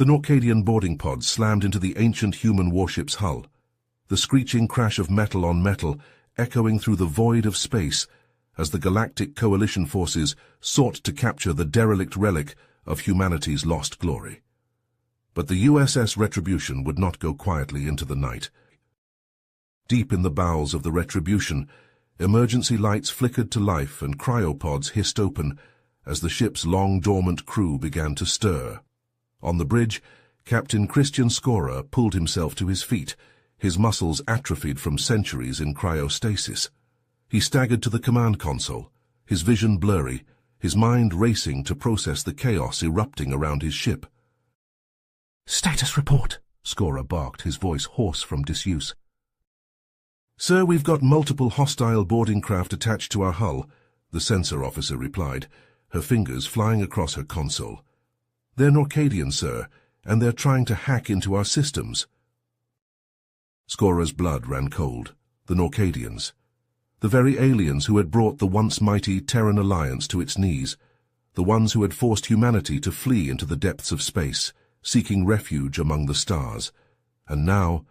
The Norcadian boarding pod slammed into the ancient human warship's hull, the screeching crash of metal on metal echoing through the void of space as the Galactic Coalition forces sought to capture the derelict relic of humanity's lost glory. But the USS Retribution would not go quietly into the night. Deep in the bowels of the Retribution, emergency lights flickered to life and cryopods hissed open as the ship's long-dormant crew began to stir. On the bridge, Captain Christian Scorer pulled himself to his feet, his muscles atrophied from centuries in cryostasis. He staggered to the command console, his vision blurry, his mind racing to process the chaos erupting around his ship. "Status report," Scorer barked, his voice hoarse from disuse. "Sir, we've got multiple hostile boarding craft attached to our hull," the sensor officer replied, her fingers flying across her console. "They're Norcadian, sir, and they're trying to hack into our systems." Scorer's blood ran cold. The Norcadians. The very aliens who had brought the once mighty Terran Alliance to its knees. The ones who had forced humanity to flee into the depths of space, seeking refuge among the stars. And now,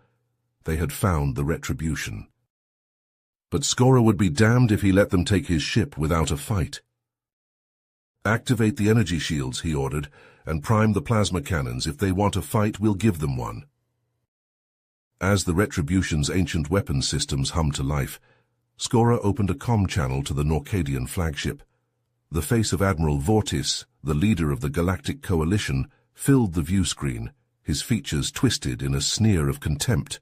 they had found the Retribution. But Scorer would be damned if he let them take his ship without a fight. "Activate the energy shields," he ordered, "and prime the plasma cannons. If they want a fight, we'll give them one." As the Retribution's ancient weapons systems hummed to life, Scorer opened a comm channel to the Norcadian flagship. The face of Admiral Vortis, the leader of the Galactic Coalition, filled the view screen, his features twisted in a sneer of contempt.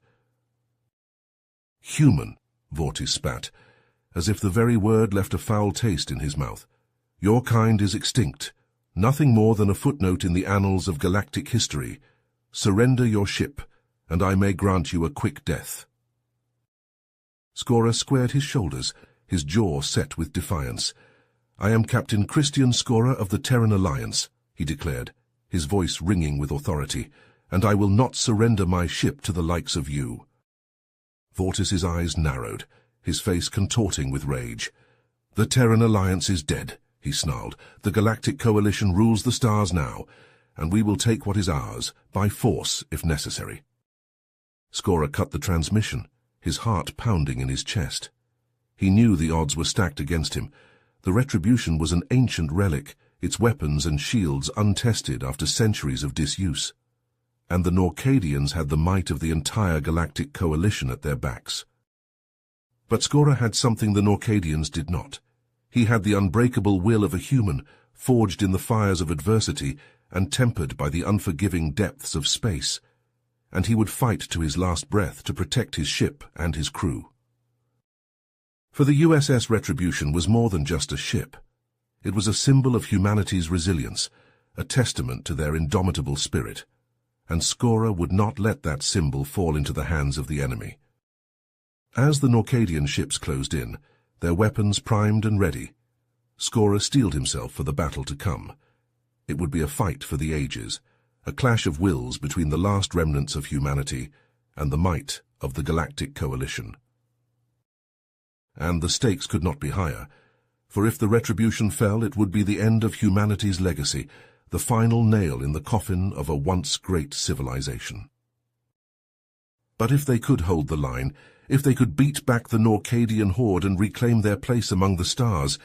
"Human," Vortis spat, as if the very word left a foul taste in his mouth. "Your kind is extinct, nothing more than a footnote in the annals of galactic history. Surrender your ship, and I may grant you a quick death." Scorer squared his shoulders, his jaw set with defiance. "I am Captain Christian Scorer of the Terran Alliance," he declared, his voice ringing with authority, "and I will not surrender my ship to the likes of you." Vortis's eyes narrowed, his face contorting with rage. "The Terran Alliance is dead," he snarled. "The Galactic Coalition rules the stars now, and we will take what is ours, by force if necessary." Scorer cut the transmission, his heart pounding in his chest. He knew the odds were stacked against him. The Retribution was an ancient relic, its weapons and shields untested after centuries of disuse. And the Norcadians had the might of the entire Galactic Coalition at their backs. But Scorer had something the Norcadians did not. He had the unbreakable will of a human, forged in the fires of adversity and tempered by the unforgiving depths of space. And he would fight to his last breath to protect his ship and his crew. For the USS Retribution was more than just a ship. It was a symbol of humanity's resilience, a testament to their indomitable spirit. And Scorer would not let that symbol fall into the hands of the enemy. As the Norcadian ships closed in, their weapons primed and ready, Scorer steeled himself for the battle to come. It would be a fight for the ages, a clash of wills between the last remnants of humanity and the might of the Galactic Coalition. And the stakes could not be higher, for if the Retribution fell, it would be the end of humanity's legacy, the final nail in the coffin of a once great civilization. But if they could hold the line, if they could beat back the Norcadian horde and reclaim their place among the stars,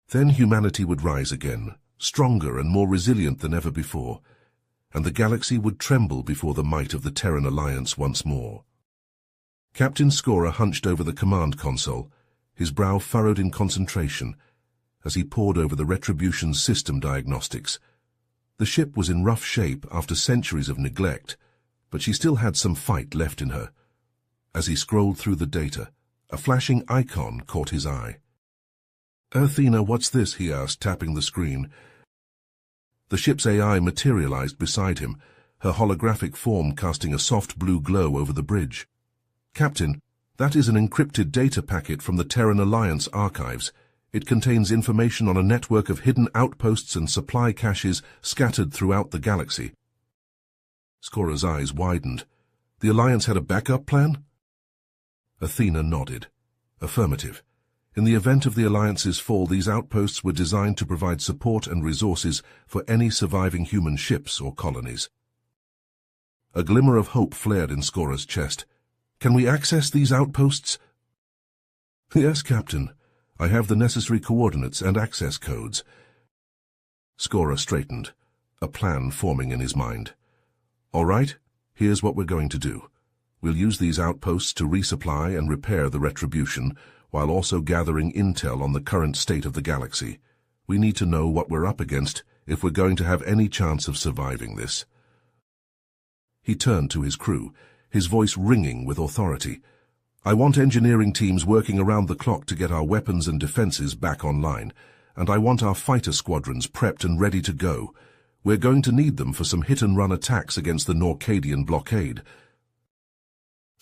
then humanity would rise again, stronger and more resilient than ever before, and the galaxy would tremble before the might of the Terran Alliance once more. Captain Scorer hunched over the command console, his brow furrowed in concentration, as he pored over the Retribution's system diagnostics. The ship was in rough shape after centuries of neglect, but she still had some fight left in her. As he scrolled through the data, a flashing icon caught his eye. "Athena, what's this?" he asked, tapping the screen. The ship's AI materialized beside him, her holographic form casting a soft blue glow over the bridge. "Captain, that is an encrypted data packet from the Terran Alliance archives. It contains information on a network of hidden outposts and supply caches scattered throughout the galaxy." Scorer's eyes widened. "The Alliance had a backup plan?" Athena nodded. Affirmative. In the event of the Alliance's fall, these outposts were designed to provide support and resources for any surviving human ships or colonies. A glimmer of hope flared in Scora's chest. "Can we access these outposts?" "Yes, Captain. I have the necessary coordinates and access codes." Scora straightened, a plan forming in his mind. "All right, here's what we're going to do. We'll use these outposts to resupply and repair the Retribution, while also gathering intel on the current state of the galaxy. We need to know what we're up against if we're going to have any chance of surviving this." He turned to his crew, his voice ringing with authority. "I want engineering teams working around the clock to get our weapons and defenses back online, and I want our fighter squadrons prepped and ready to go. We're going to need them for some hit-and-run attacks against the Norcadian blockade."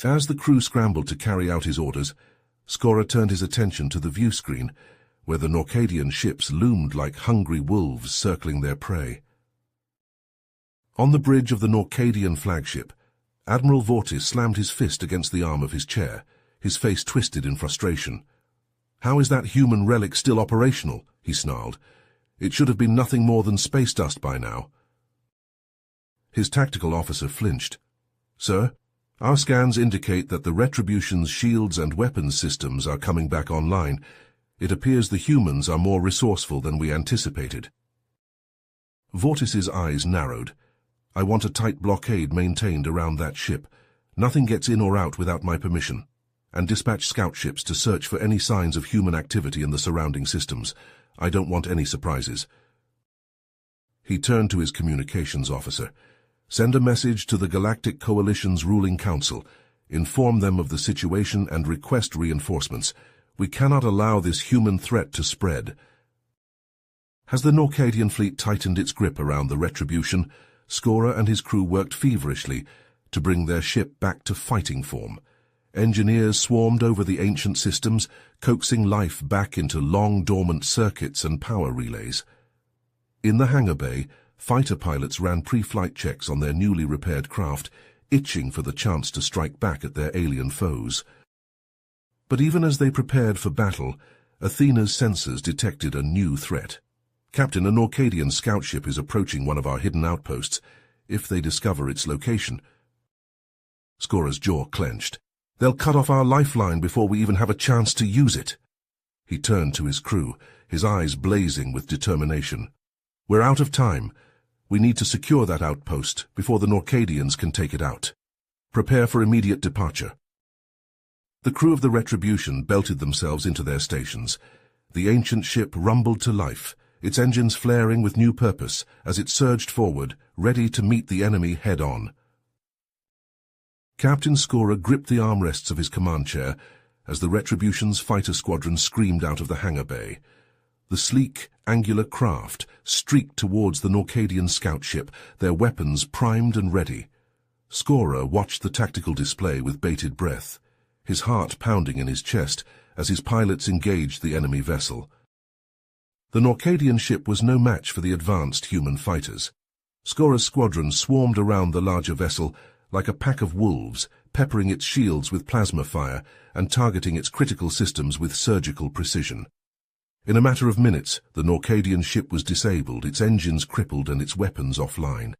As the crew scrambled to carry out his orders, Scora turned his attention to the view screen, where the Norcadian ships loomed like hungry wolves circling their prey. On the bridge of the Norcadian flagship, Admiral Vortis slammed his fist against the arm of his chair, his face twisted in frustration. "How is that human relic still operational?" he snarled. "It should have been nothing more than space dust by now." His tactical officer flinched. "Sir, our scans indicate that the Retribution's shields and weapons systems are coming back online. It appears the humans are more resourceful than we anticipated." Vortis's eyes narrowed. "I want a tight blockade maintained around that ship. Nothing gets in or out without my permission. And dispatch scout ships to search for any signs of human activity in the surrounding systems. I don't want any surprises." He turned to his communications officer. "Send a message to the Galactic Coalition's ruling council. Inform them of the situation and request reinforcements. We cannot allow this human threat to spread." Has the Norcadian fleet tightened its grip around the Retribution? Scora and his crew worked feverishly to bring their ship back to fighting form. Engineers swarmed over the ancient systems, coaxing life back into long-dormant circuits and power relays. In the hangar bay, fighter pilots ran pre-flight checks on their newly repaired craft, itching for the chance to strike back at their alien foes. But even as they prepared for battle, Athena's sensors detected a new threat. "Captain, a Norcadian scout ship is approaching one of our hidden outposts. If they discover its location..." Scora's jaw clenched. "They'll cut off our lifeline before we even have a chance to use it." He turned to his crew, his eyes blazing with determination. "We're out of time. We need to secure that outpost before the Norcadians can take it out. Prepare for immediate departure." The crew of the Retribution belted themselves into their stations. The ancient ship rumbled to life, its engines flaring with new purpose as it surged forward, ready to meet the enemy head-on. Captain Scora gripped the armrests of his command chair as the Retribution's fighter squadron screamed out of the hangar bay. The sleek, angular craft streaked towards the Norcadian scout ship, their weapons primed and ready. Scora watched the tactical display with bated breath, his heart pounding in his chest as his pilots engaged the enemy vessel. The Norcadian ship was no match for the advanced human fighters. Scora's squadron swarmed around the larger vessel like a pack of wolves, peppering its shields with plasma fire and targeting its critical systems with surgical precision. In a matter of minutes, the Norcadian ship was disabled, its engines crippled and its weapons offline.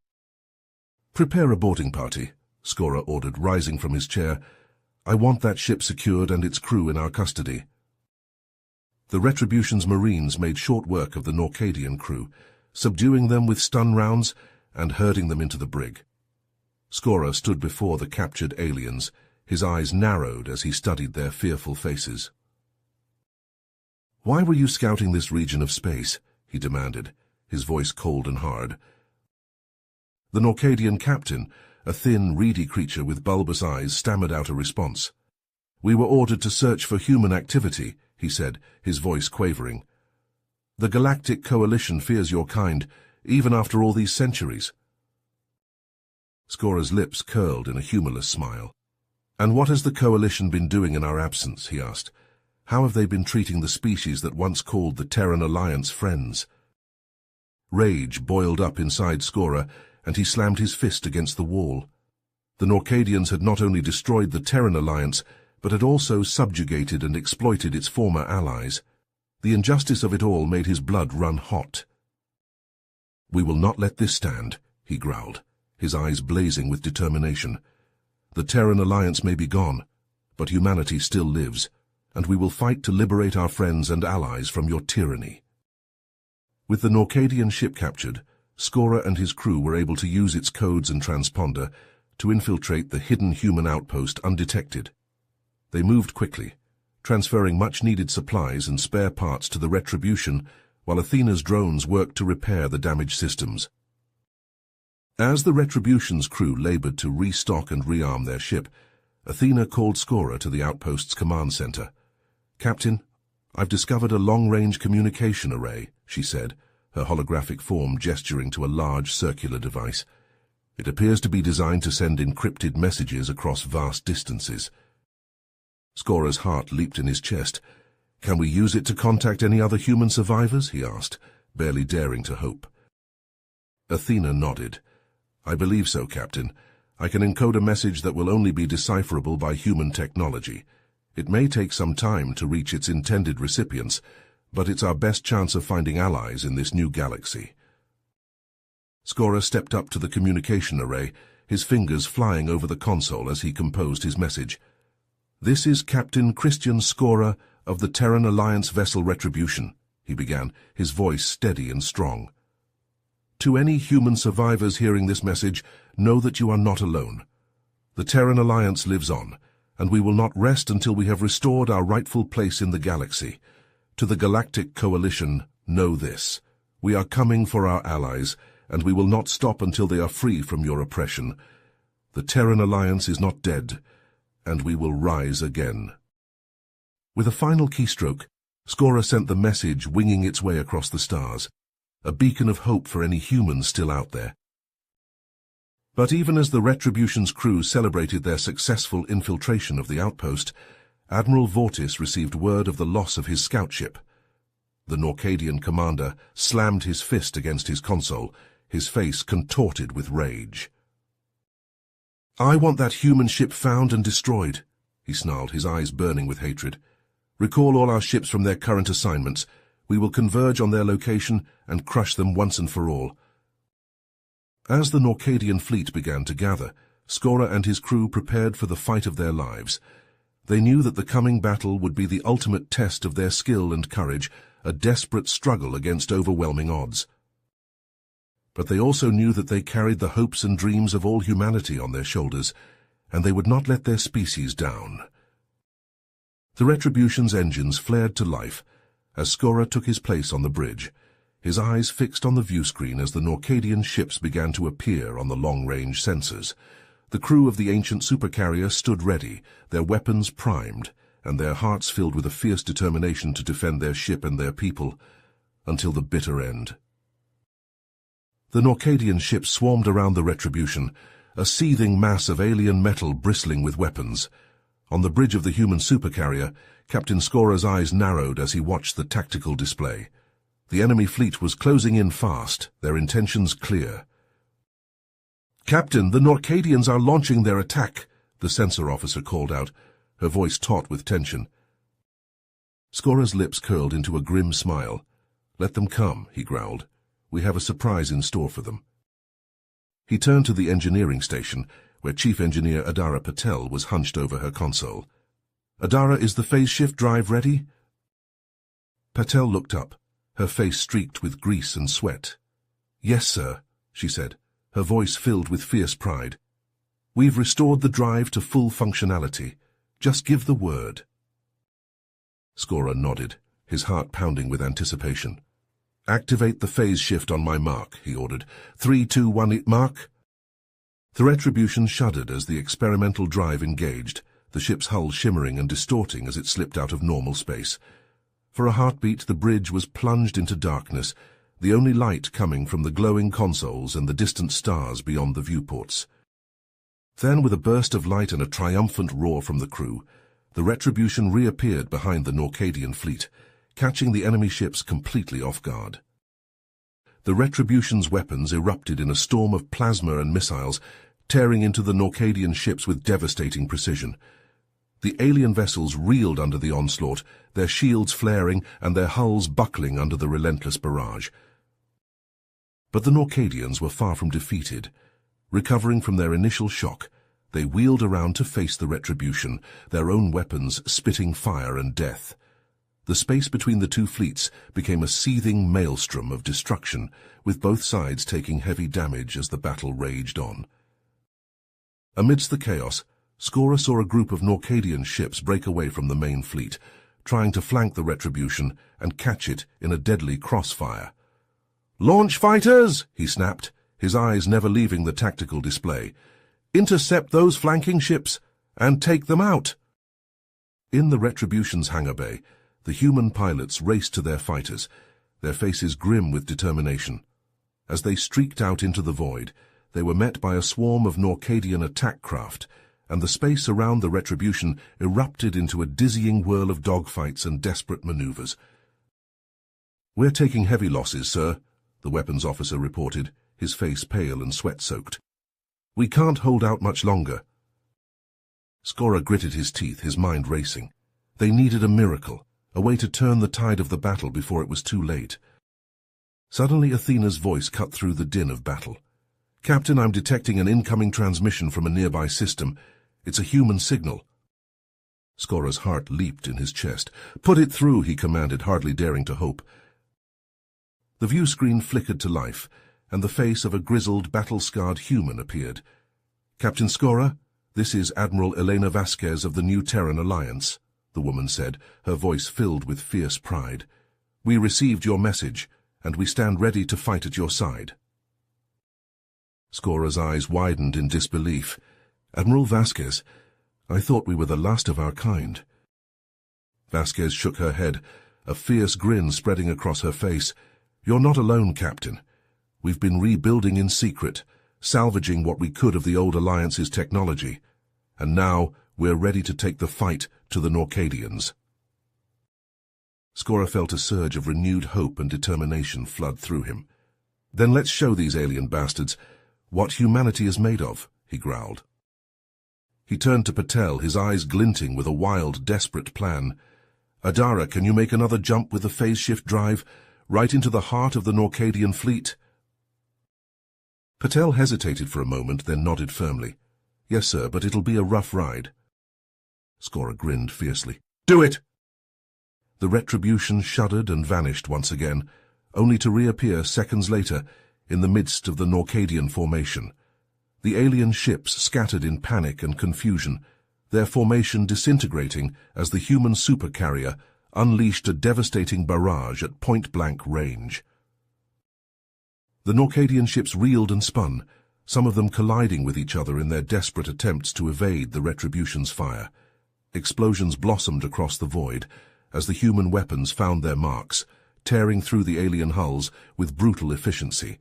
"Prepare a boarding party," Scora ordered, rising from his chair. "I want that ship secured and its crew in our custody." The Retribution's Marines made short work of the Norcadian crew, subduing them with stun rounds and herding them into the brig. Scora stood before the captured aliens, his eyes narrowed as he studied their fearful faces. "Why were you scouting this region of space?" he demanded, his voice cold and hard. The Norcadian captain, a thin, reedy creature with bulbous eyes, stammered out a response. "We were ordered to search for human activity," he said, his voice quavering. "The Galactic Coalition fears your kind, even after all these centuries." Scora's lips curled in a humorless smile. "And what has the Coalition been doing in our absence?" he asked. "How have they been treating the species that once called the Terran Alliance friends?" Rage boiled up inside Scora, and he slammed his fist against the wall. The Norcadians had not only destroyed the Terran Alliance, but had also subjugated and exploited its former allies. The injustice of it all made his blood run hot. "We will not let this stand," he growled, his eyes blazing with determination. "The Terran Alliance may be gone, but humanity still lives, and we will fight to liberate our friends and allies from your tyranny." With the Norcadian ship captured, Skora and his crew were able to use its codes and transponder to infiltrate the hidden human outpost undetected. They moved quickly, transferring much-needed supplies and spare parts to the Retribution, while Athena's drones worked to repair the damaged systems. As the Retribution's crew labored to restock and rearm their ship, Athena called Skora to the outpost's command center. "Captain, I've discovered a long-range communication array," she said, her holographic form gesturing to a large circular device. "It appears to be designed to send encrypted messages across vast distances." Skora's heart leaped in his chest. "Can we use it to contact any other human survivors?" he asked, barely daring to hope. Athena nodded. "I believe so, Captain. I can encode a message that will only be decipherable by human technology. It may take some time to reach its intended recipients, but it's our best chance of finding allies in this new galaxy." Skora stepped up to the communication array, his fingers flying over the console as he composed his message. "This is Captain Christian Skora of the Terran Alliance vessel Retribution," he began, his voice steady and strong. "To any human survivors hearing this message, know that you are not alone. The Terran Alliance lives on, and we will not rest until we have restored our rightful place in the galaxy. To the Galactic Coalition, know this. We are coming for our allies, and we will not stop until they are free from your oppression. The Terran Alliance is not dead, and we will rise again." With a final keystroke, Skora sent the message winging its way across the stars, a beacon of hope for any humans still out there. But even as the Retribution's crew celebrated their successful infiltration of the outpost, Admiral Vortis received word of the loss of his scout ship. The Norcadian commander slammed his fist against his console, his face contorted with rage. "I want that human ship found and destroyed," he snarled, his eyes burning with hatred. "Recall all our ships from their current assignments. We will converge on their location and crush them once and for all." As the Norcadian fleet began to gather, Skora and his crew prepared for the fight of their lives. They knew that the coming battle would be the ultimate test of their skill and courage, a desperate struggle against overwhelming odds. But they also knew that they carried the hopes and dreams of all humanity on their shoulders, and they would not let their species down. The Retribution's engines flared to life as Skora took his place on the bridge, his eyes fixed on the viewscreen as the Norcadian ships began to appear on the long-range sensors. The crew of the ancient Supercarrier stood ready, their weapons primed, and their hearts filled with a fierce determination to defend their ship and their people, until the bitter end. The Norcadian ships swarmed around the Retribution, a seething mass of alien metal bristling with weapons. On the bridge of the human Supercarrier, Captain Skora's eyes narrowed as he watched the tactical display. The enemy fleet was closing in fast, their intentions clear. "Captain, the Norcadians are launching their attack," the sensor officer called out, her voice taut with tension. Skora's lips curled into a grim smile. "Let them come," he growled. "We have a surprise in store for them." He turned to the engineering station, where Chief Engineer Adara Patel was hunched over her console. "Adara, is the phase shift drive ready?" Patel looked up, her face streaked with grease and sweat. "Yes, sir," she said, her voice filled with fierce pride. "We've restored the drive to full functionality. Just give the word." Skora nodded, his heart pounding with anticipation. "Activate the phase shift on my mark," he ordered. 3, 2, 1, it mark." The Retribution shuddered as the experimental drive engaged, the ship's hull shimmering and distorting as it slipped out of normal space. For a heartbeat, the bridge was plunged into darkness, the only light coming from the glowing consoles and the distant stars beyond the viewports. Then, with a burst of light and a triumphant roar from the crew, the Retribution reappeared behind the Norcadian fleet, catching the enemy ships completely off guard. The Retribution's weapons erupted in a storm of plasma and missiles, tearing into the Norcadian ships with devastating precision. The alien vessels reeled under the onslaught, their shields flaring and their hulls buckling under the relentless barrage. But the Norcadians were far from defeated. Recovering from their initial shock, they wheeled around to face the retribution, their own weapons spitting fire and death. The space between the two fleets became a seething maelstrom of destruction, with both sides taking heavy damage as the battle raged on. Amidst the chaos, Skora saw a group of Norcadian ships break away from the main fleet, trying to flank the retribution and catch it in a deadly crossfire. "Launch fighters!" he snapped, his eyes never leaving the tactical display. "Intercept those flanking ships and take them out!" In the retribution's hangar bay, the human pilots raced to their fighters, their faces grim with determination. As they streaked out into the void, they were met by a swarm of Norcadian attack craft, and the space around the retribution erupted into a dizzying whirl of dogfights and desperate maneuvers. "We're taking heavy losses, sir," the weapons officer reported, his face pale and sweat-soaked. "We can't hold out much longer." Skora gritted his teeth, his mind racing. They needed a miracle, a way to turn the tide of the battle before it was too late. Suddenly Athena's voice cut through the din of battle. "Captain, I'm detecting an incoming transmission from a nearby system. It's a human signal." Skora's heart leaped in his chest. "Put it through," he commanded, hardly daring to hope. The view screen flickered to life, and the face of a grizzled, battle-scarred human appeared. "Captain Skora, this is Admiral Elena Vasquez of the New Terran Alliance," the woman said, her voice filled with fierce pride. "We received your message, and we stand ready to fight at your side." Skora's eyes widened in disbelief. "Admiral Vasquez, I thought we were the last of our kind." Vasquez shook her head, a fierce grin spreading across her face. "You're not alone, Captain. We've been rebuilding in secret, salvaging what we could of the old Alliance's technology, and now we're ready to take the fight to the Norcadians." Skora felt a surge of renewed hope and determination flood through him. "Then let's show these alien bastards what humanity is made of," he growled. He turned to Patel, his eyes glinting with a wild, desperate plan. "Adara, can you make another jump with the phase shift drive, right into the heart of the Norcadian fleet?" Patel hesitated for a moment, then nodded firmly. "Yes, sir, but it'll be a rough ride." Skora grinned fiercely. "Do it!" The retribution shuddered and vanished once again, only to reappear seconds later in the midst of the Norcadian formation. The alien ships scattered in panic and confusion, their formation disintegrating as the human supercarrier unleashed a devastating barrage at point-blank range. The Norcadian ships reeled and spun, some of them colliding with each other in their desperate attempts to evade the retribution's fire. Explosions blossomed across the void as the human weapons found their marks, tearing through the alien hulls with brutal efficiency.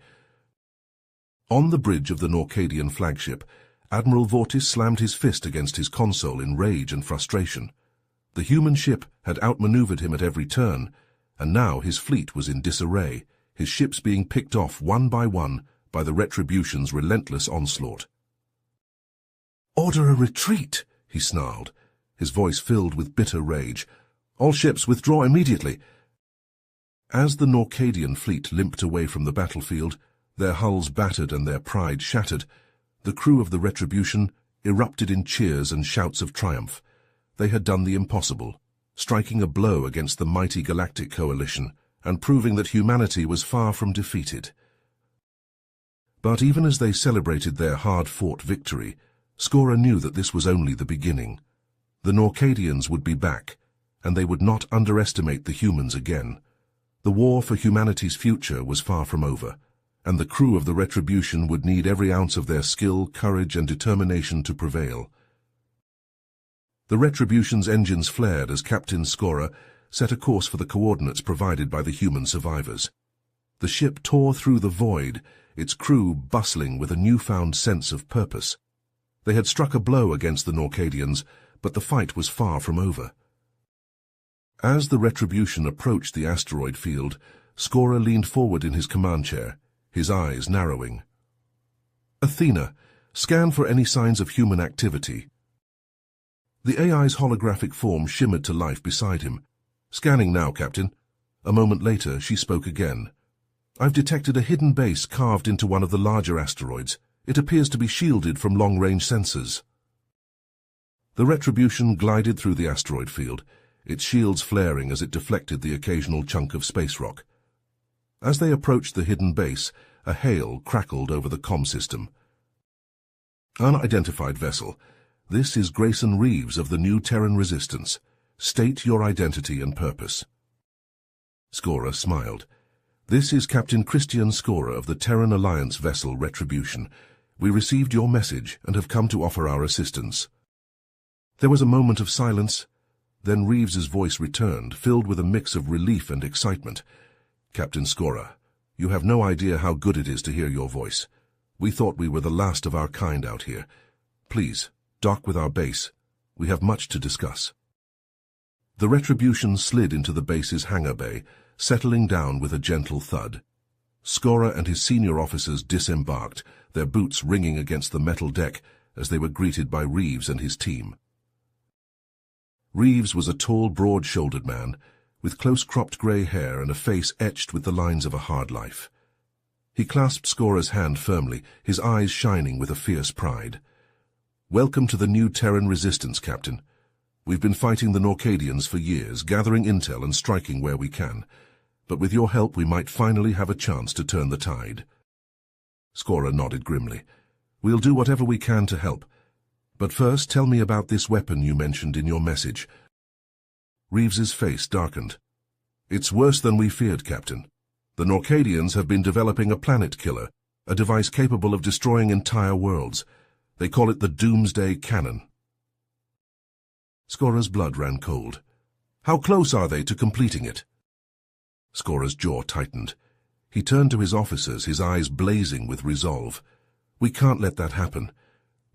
On the bridge of the Norcadian flagship, Admiral Vortis slammed his fist against his console in rage and frustration. The human ship had outmaneuvered him at every turn, and now his fleet was in disarray, his ships being picked off one by the retribution's relentless onslaught. "Order a retreat," he snarled, his voice filled with bitter rage. "All ships withdraw immediately." As the Norcadian fleet limped away from the battlefield, their hulls battered and their pride shattered, the crew of the Retribution erupted in cheers and shouts of triumph. They had done the impossible, striking a blow against the mighty Galactic coalition and proving that humanity was far from defeated. But even as they celebrated their hard-fought victory, Skora knew that this was only the beginning. The Norcadians would be back, and they would not underestimate the humans again. The war for humanity's future was far from over, and the crew of the Retribution would need every ounce of their skill, courage, and determination to prevail. The Retribution's engines flared as Captain Skora set a course for the coordinates provided by the human survivors. The ship tore through the void, its crew bustling with a newfound sense of purpose. They had struck a blow against the Norcadians, but the fight was far from over. As the Retribution approached the asteroid field, Skora leaned forward in his command chair, his eyes narrowing. "Athena, scan for any signs of human activity." The AI's holographic form shimmered to life beside him. "Scanning now, Captain." A moment later, she spoke again. "I've detected a hidden base carved into one of the larger asteroids. It appears to be shielded from long-range sensors." The Retribution glided through the asteroid field, its shields flaring as it deflected the occasional chunk of space rock. As they approached the hidden base, a hail crackled over the comm system. "Unidentified vessel. This is Grayson Reeves of the New Terran Resistance. State your identity and purpose." Skora smiled. "This is Captain Christian Skora of the Terran Alliance vessel Retribution. We received your message and have come to offer our assistance." There was a moment of silence. Then Reeves's voice returned, filled with a mix of relief and excitement. "Captain Skora, you have no idea how good it is to hear your voice. We thought we were the last of our kind out here. Please, dock with our base. We have much to discuss." The Retribution slid into the base's hangar bay, settling down with a gentle thud. Skora and his senior officers disembarked, their boots ringing against the metal deck as they were greeted by Reeves and his team. Reeves was a tall, broad-shouldered man, with close-cropped grey hair and a face etched with the lines of a hard life. He clasped Skora's hand firmly, his eyes shining with a fierce pride. "Welcome to the New Terran Resistance, Captain. We've been fighting the Norcadians for years, gathering intel and striking where we can. But with your help we might finally have a chance to turn the tide." Skora nodded grimly. "We'll do whatever we can to help. But first, tell me about this weapon you mentioned in your message." Reeves's face darkened. "It's worse than we feared, Captain. The Norcadians have been developing a planet killer, a device capable of destroying entire worlds. They call it the Doomsday Cannon." Skora's blood ran cold. "How close are they to completing it?" Skora's jaw tightened. He turned to his officers, his eyes blazing with resolve. "We can't let that happen.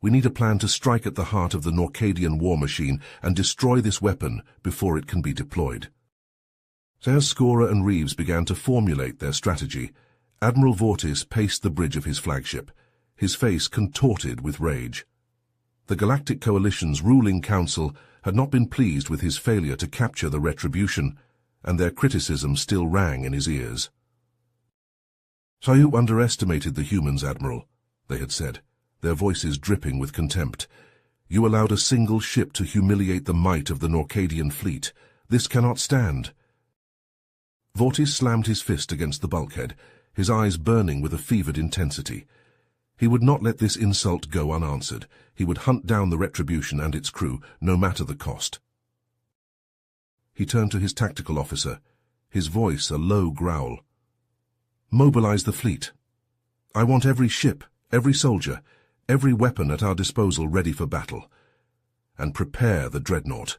We need a plan to strike at the heart of the Norcadian war machine and destroy this weapon before it can be deployed." As Skora and Reeves began to formulate their strategy, Admiral Vortis paced the bridge of his flagship, his face contorted with rage. The Galactic Coalition's ruling council had not been pleased with his failure to capture the Retribution, and their criticism still rang in his ears. "So you underestimated the humans, Admiral," they had said, their voices dripping with contempt. "You allowed a single ship to humiliate the might of the Norcadian fleet. This cannot stand." Vortis slammed his fist against the bulkhead, his eyes burning with a fevered intensity. He would not let this insult go unanswered. He would hunt down the Retribution and its crew, no matter the cost. He turned to his tactical officer, his voice a low growl. "Mobilize the fleet. I want every ship, every soldier, every weapon at our disposal ready for battle. And prepare the dreadnought.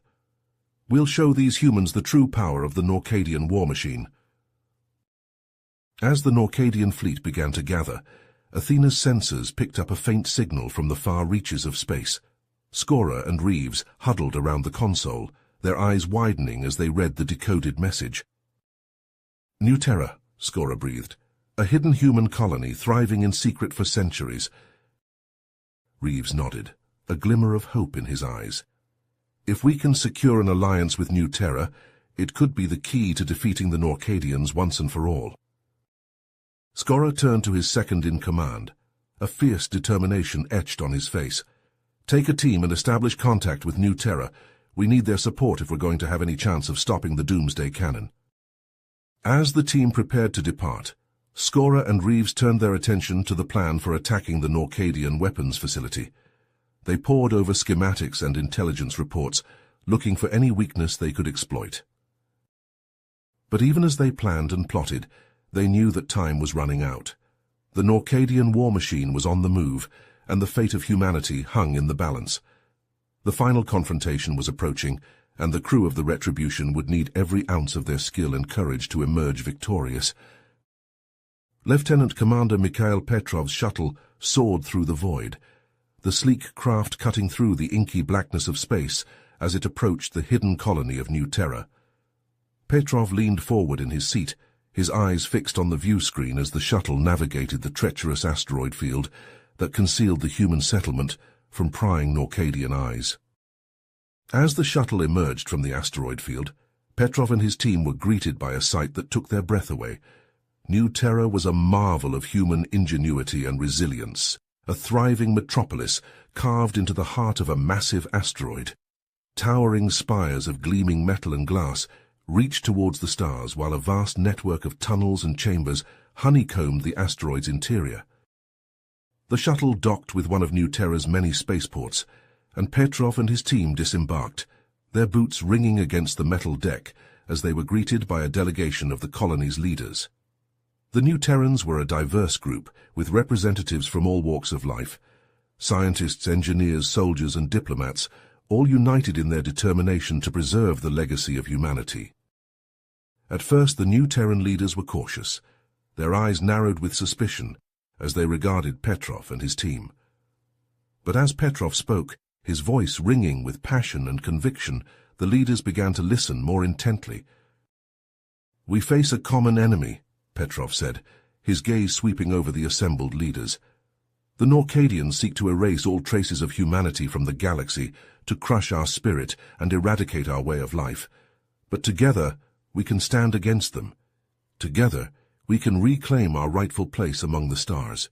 We'll show these humans the true power of the Norcadian war machine." As the Norcadian fleet began to gather, Athena's sensors picked up a faint signal from the far reaches of space. Skora and Reeves huddled around the console, their eyes widening as they read the decoded message. "New Terra," Skora breathed. "A hidden human colony thriving in secret for centuries." Reeves nodded, a glimmer of hope in his eyes. "If we can secure an alliance with New Terra, it could be the key to defeating the Norcadians once and for all." Skora turned to his second-in-command, a fierce determination etched on his face. "Take a team and establish contact with New Terra. We need their support if we're going to have any chance of stopping the Doomsday Cannon." As the team prepared to depart, Skora and Reeves turned their attention to the plan for attacking the Norcadian weapons facility. They pored over schematics and intelligence reports, looking for any weakness they could exploit. But even as they planned and plotted, they knew that time was running out. The Norcadian war machine was on the move, and the fate of humanity hung in the balance. The final confrontation was approaching, and the crew of the Retribution would need every ounce of their skill and courage to emerge victorious. Lieutenant Commander Mikhail Petrov's shuttle soared through the void, the sleek craft cutting through the inky blackness of space as it approached the hidden colony of New Terra. Petrov leaned forward in his seat, his eyes fixed on the view screen as the shuttle navigated the treacherous asteroid field that concealed the human settlement from prying Norcadian eyes. As the shuttle emerged from the asteroid field, Petrov and his team were greeted by a sight that took their breath away. New Terra was a marvel of human ingenuity and resilience, a thriving metropolis carved into the heart of a massive asteroid. Towering spires of gleaming metal and glass reached towards the stars, while a vast network of tunnels and chambers honeycombed the asteroid's interior. The shuttle docked with one of New Terra's many spaceports, and Petrov and his team disembarked, their boots ringing against the metal deck as they were greeted by a delegation of the colony's leaders. The New Terrans were a diverse group, with representatives from all walks of life. Scientists, engineers, soldiers, and diplomats, all united in their determination to preserve the legacy of humanity. At first, the New Terran leaders were cautious. Their eyes narrowed with suspicion as they regarded Petrov and his team. But as Petrov spoke, his voice ringing with passion and conviction, the leaders began to listen more intently. "We face a common enemy," Petrov said, his gaze sweeping over the assembled leaders. "The Norcadians seek to erase all traces of humanity from the galaxy, to crush our spirit and eradicate our way of life. But together, we can stand against them. Together, we can reclaim our rightful place among the stars."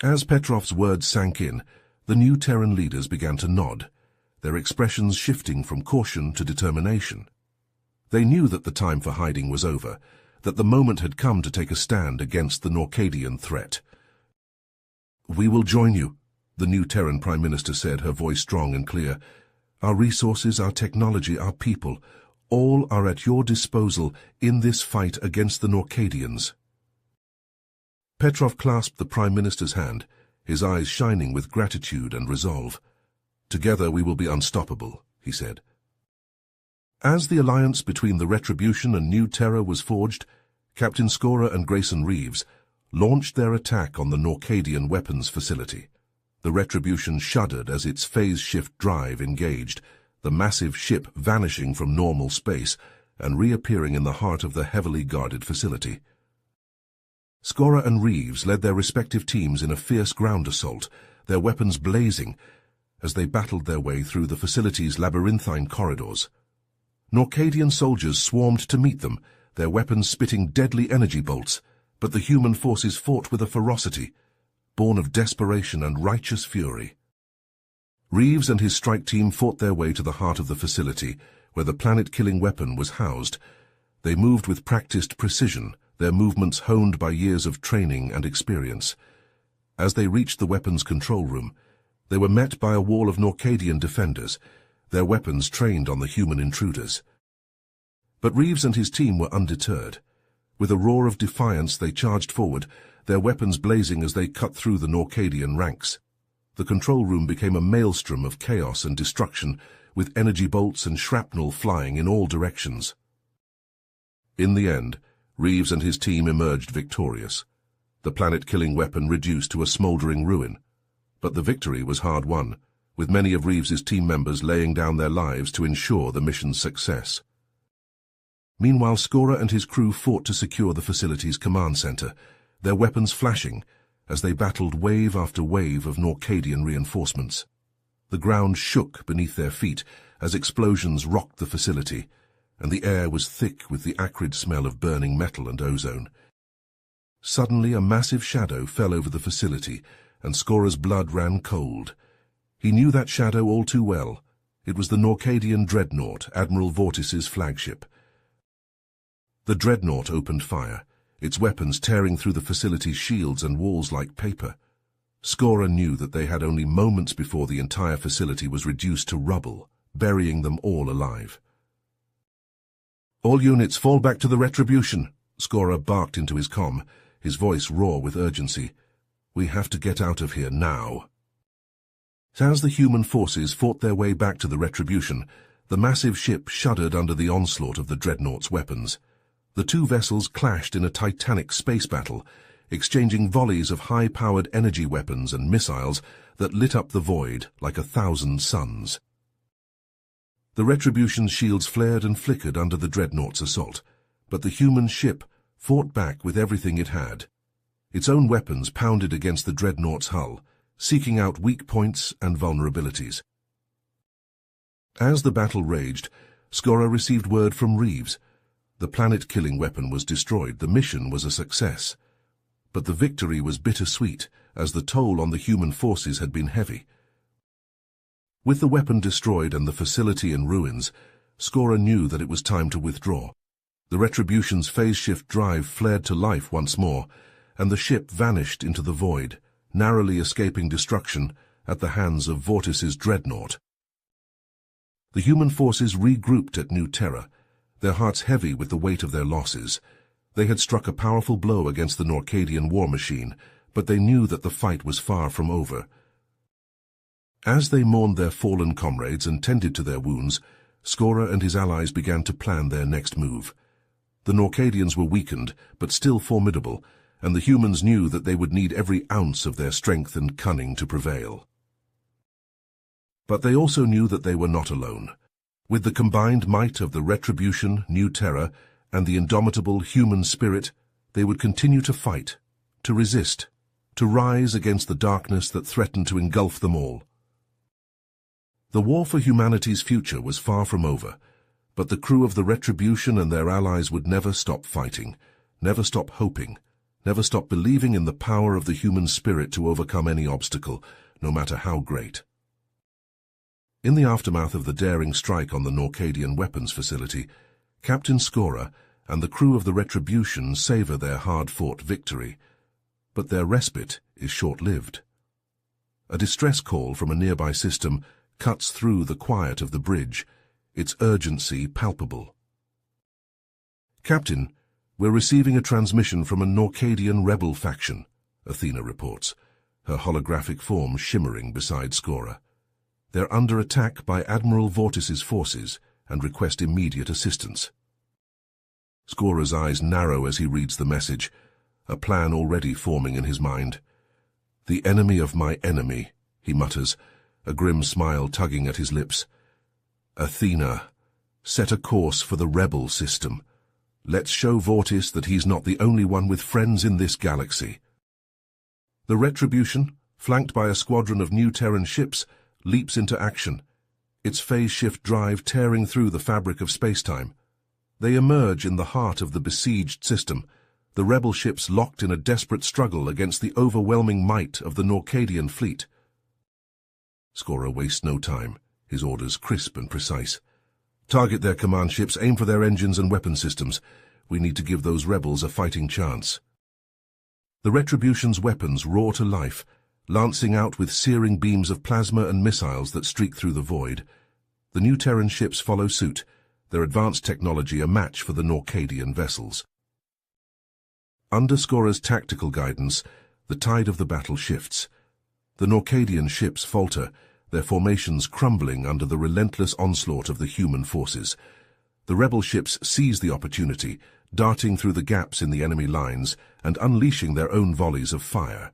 As Petrov's words sank in, the New Terran leaders began to nod, their expressions shifting from caution to determination. They knew that the time for hiding was over, that the moment had come to take a stand against the Norcadian threat. "We will join you," the New Terran Prime Minister said, her voice strong and clear. "Our resources, our technology, our people, all are at your disposal in this fight against the Norcadians." Petrov clasped the Prime Minister's hand, his eyes shining with gratitude and resolve. "Together we will be unstoppable," he said. As the alliance between the Retribution and New Terra was forged, Captain Skora and Grayson Reeves launched their attack on the Norcadian weapons facility. The Retribution shuddered as its phase shift drive engaged, the massive ship vanishing from normal space and reappearing in the heart of the heavily guarded facility. Skora and Reeves led their respective teams in a fierce ground assault, their weapons blazing as they battled their way through the facility's labyrinthine corridors. Norcadian soldiers swarmed to meet them, their weapons spitting deadly energy bolts, but the human forces fought with a ferocity born of desperation and righteous fury. Reeves and his strike team fought their way to the heart of the facility, where the planet-killing weapon was housed. They moved with practiced precision, their movements honed by years of training and experience. As they reached the weapons control room, they were met by a wall of Norcadian defenders, their weapons trained on the human intruders. But Reeves and his team were undeterred. With a roar of defiance, they charged forward, their weapons blazing as they cut through the Norcadian ranks. The control room became a maelstrom of chaos and destruction, with energy bolts and shrapnel flying in all directions. In the end, Reeves and his team emerged victorious, the planet-killing weapon reduced to a smouldering ruin. But the victory was hard won, with many of Reeves's team members laying down their lives to ensure the mission's success. Meanwhile, Skora and his crew fought to secure the facility's command center, their weapons flashing as they battled wave after wave of Norcadian reinforcements. The ground shook beneath their feet as explosions rocked the facility, and the air was thick with the acrid smell of burning metal and ozone. Suddenly, a massive shadow fell over the facility, and Skora's blood ran cold. He knew that shadow all too well. It was the Norcadian dreadnought, Admiral Vortis's flagship. The dreadnought opened fire, its weapons tearing through the facility's shields and walls like paper. Skora knew that they had only moments before the entire facility was reduced to rubble, burying them all alive. "All units fall back to the Retribution," Skora barked into his comm, his voice raw with urgency. "We have to get out of here now." As the human forces fought their way back to the Retribution, the massive ship shuddered under the onslaught of the dreadnought's weapons. The two vessels clashed in a titanic space battle, exchanging volleys of high-powered energy weapons and missiles that lit up the void like 1,000 suns. The Retribution's shields flared and flickered under the dreadnought's assault, but the human ship fought back with everything it had. Its own weapons pounded against the dreadnought's hull, seeking out weak points and vulnerabilities. As the battle raged, Skora received word from Reeves. The planet-killing weapon was destroyed. The mission was a success. But the victory was bittersweet, as the toll on the human forces had been heavy. With the weapon destroyed and the facility in ruins, Skora knew that it was time to withdraw. The Retribution's phase-shift drive flared to life once more, and the ship vanished into the void, narrowly escaping destruction at the hands of Vortis's dreadnought. The human forces regrouped at New Terra, their hearts heavy with the weight of their losses. They had struck a powerful blow against the Norcadian war machine, but they knew that the fight was far from over. As they mourned their fallen comrades and tended to their wounds, Skora and his allies began to plan their next move. The Norcadians were weakened, but still formidable, and the humans knew that they would need every ounce of their strength and cunning to prevail. But they also knew that they were not alone. With the combined might of the Retribution, New Terra, and the indomitable human spirit, they would continue to fight, to resist, to rise against the darkness that threatened to engulf them all. The war for humanity's future was far from over, but the crew of the Retribution and their allies would never stop fighting, never stop hoping, never stop believing in the power of the human spirit to overcome any obstacle, no matter how great. In the aftermath of the daring strike on the Norcadian weapons facility, Captain Skora and the crew of the Retribution savor their hard-fought victory, but their respite is short-lived. A distress call from a nearby system cuts through the quiet of the bridge, its urgency palpable. "Captain, we're receiving a transmission from a Norcadian rebel faction," Athena reports, her holographic form shimmering beside Skora. "They're under attack by Admiral Vortis's forces and request immediate assistance." Skora's eyes narrow as he reads the message, a plan already forming in his mind. "The enemy of my enemy," he mutters, a grim smile tugging at his lips. "Athena, set a course for the rebel system. Let's show Vortis that he's not the only one with friends in this galaxy." The Retribution, flanked by a squadron of New Terran ships, leaps into action, its phase-shift drive tearing through the fabric of spacetime. They emerge in the heart of the besieged system, the rebel ships locked in a desperate struggle against the overwhelming might of the Norcadian fleet. Skora wastes no time, his orders crisp and precise. "Target their command ships, aim for their engines and weapon systems. We need to give those rebels a fighting chance." The Retribution's weapons roar to life, lancing out with searing beams of plasma and missiles that streak through the void. The New Terran ships follow suit, their advanced technology a match for the Norcadian vessels. Under Skora's tactical guidance, the tide of the battle shifts. The Norcadian ships falter, their formations crumbling under the relentless onslaught of the human forces. The rebel ships seize the opportunity, darting through the gaps in the enemy lines and unleashing their own volleys of fire.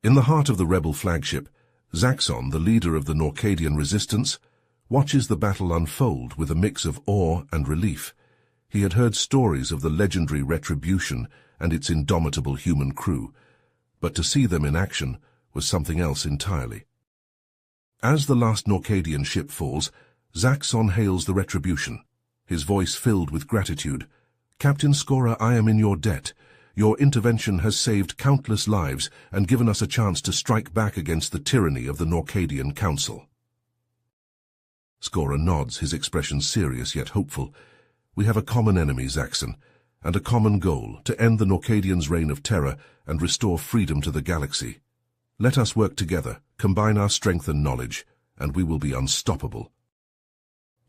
In the heart of the rebel flagship, Zaxxon, the leader of the Norcadian resistance, watches the battle unfold with a mix of awe and relief. He had heard stories of the legendary Retribution and its indomitable human crew, but to see them in action was something else entirely. As the last Norcadian ship falls, Zaxxon hails the Retribution, his voice filled with gratitude. "Captain Skora, I am in your debt. Your intervention has saved countless lives and given us a chance to strike back against the tyranny of the Norcadian Council." Skora nods, his expression serious yet hopeful. "We have a common enemy, Zaxxon, and a common goal, to end the Norcadians' reign of terror and restore freedom to the galaxy. Let us work together, combine our strength and knowledge, and we will be unstoppable."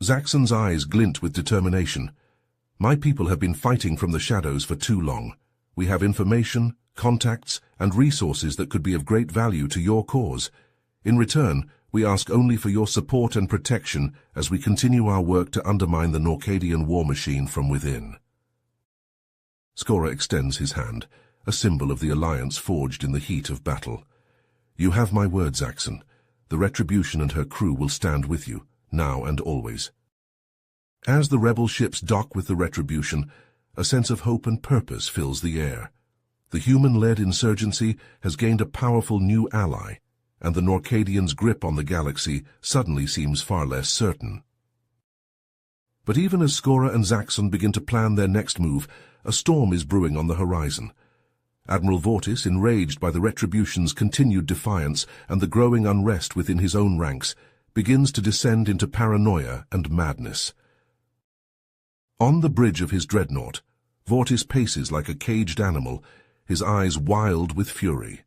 Zaxxon's eyes glint with determination. "My people have been fighting from the shadows for too long. We have information, contacts, and resources that could be of great value to your cause. In return, we ask only for your support and protection as we continue our work to undermine the Norcadian war machine from within." Skora extends his hand, a symbol of the alliance forged in the heat of battle. "You have my word, Zaxxon. The Retribution and her crew will stand with you, now and always." As the rebel ships dock with the Retribution, a sense of hope and purpose fills the air. The human-led insurgency has gained a powerful new ally, and the Norcadians' grip on the galaxy suddenly seems far less certain. But even as Skora and Zaxxon begin to plan their next move, a storm is brewing on the horizon. Admiral Vortis, enraged by the Retribution's continued defiance and the growing unrest within his own ranks, begins to descend into paranoia and madness. On the bridge of his dreadnought, Vortis paces like a caged animal, his eyes wild with fury.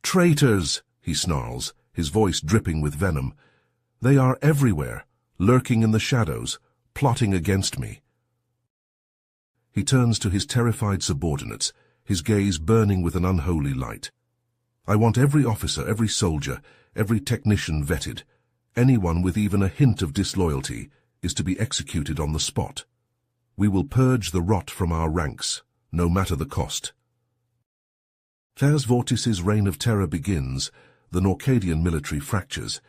"Traitors!" he snarls, his voice dripping with venom. "They are everywhere, lurking in the shadows, plotting against me." He turns to his terrified subordinates, his gaze burning with an unholy light. "I want every officer, every soldier, every technician vetted. Anyone with even a hint of disloyalty is to be executed on the spot. We will purge the rot from our ranks, no matter the cost." As Vortis's reign of terror begins, the Norcadian military fractures,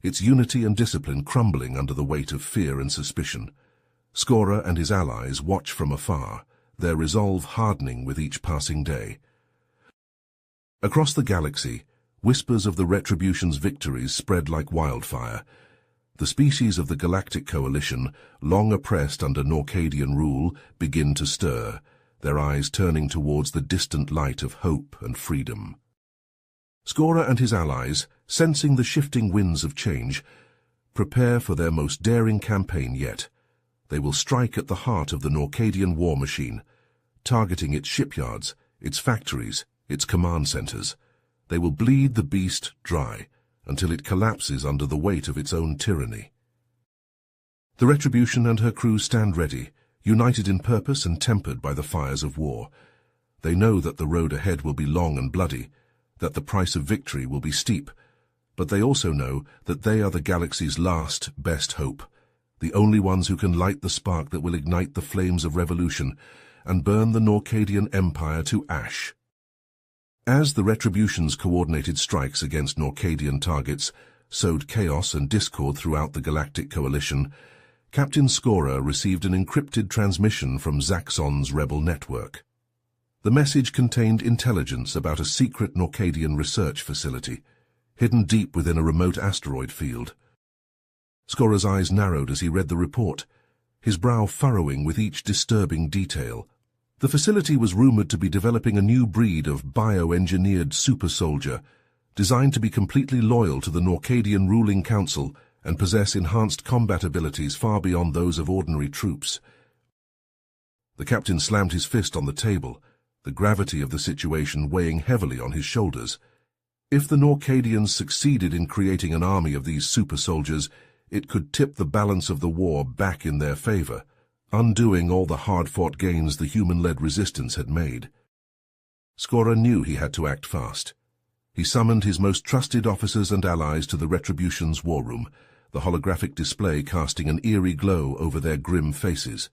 its unity and discipline crumbling under the weight of fear and suspicion. Skora and his allies watch from afar, their resolve hardening with each passing day. Across the galaxy, whispers of the Retribution's victories spread like wildfire. The species of the Galactic Coalition, long oppressed under Norcadian rule, begin to stir, their eyes turning towards the distant light of hope and freedom. Skora and his allies, sensing the shifting winds of change, prepare for their most daring campaign yet. They will strike at the heart of the Norcadian war machine, targeting its shipyards, its factories, its command centers. They will bleed the beast dry until it collapses under the weight of its own tyranny. The Retribution and her crew stand ready, united in purpose and tempered by the fires of war. They know that the road ahead will be long and bloody, that the price of victory will be steep, but they also know that they are the galaxy's last, best hope, the only ones who can light the spark that will ignite the flames of revolution and burn the Norcadian Empire to ash. As the Retribution's coordinated strikes against Norcadian targets sowed chaos and discord throughout the Galactic Coalition, Captain Skora received an encrypted transmission from Zaxxon's rebel network. The message contained intelligence about a secret Norcadian research facility, hidden deep within a remote asteroid field. Skora's eyes narrowed as he read the report, his brow furrowing with each disturbing detail. The facility was rumored to be developing a new breed of bioengineered super-soldier, designed to be completely loyal to the Norcadian ruling council and possess enhanced combat abilities far beyond those of ordinary troops. The captain slammed his fist on the table, the gravity of the situation weighing heavily on his shoulders. If the Norcadians succeeded in creating an army of these super-soldiers, it could tip the balance of the war back in their favor, undoing all the hard-fought gains the human-led resistance had made. Skora knew he had to act fast. He summoned his most trusted officers and allies to the Retribution's war room, the holographic display casting an eerie glow over their grim faces.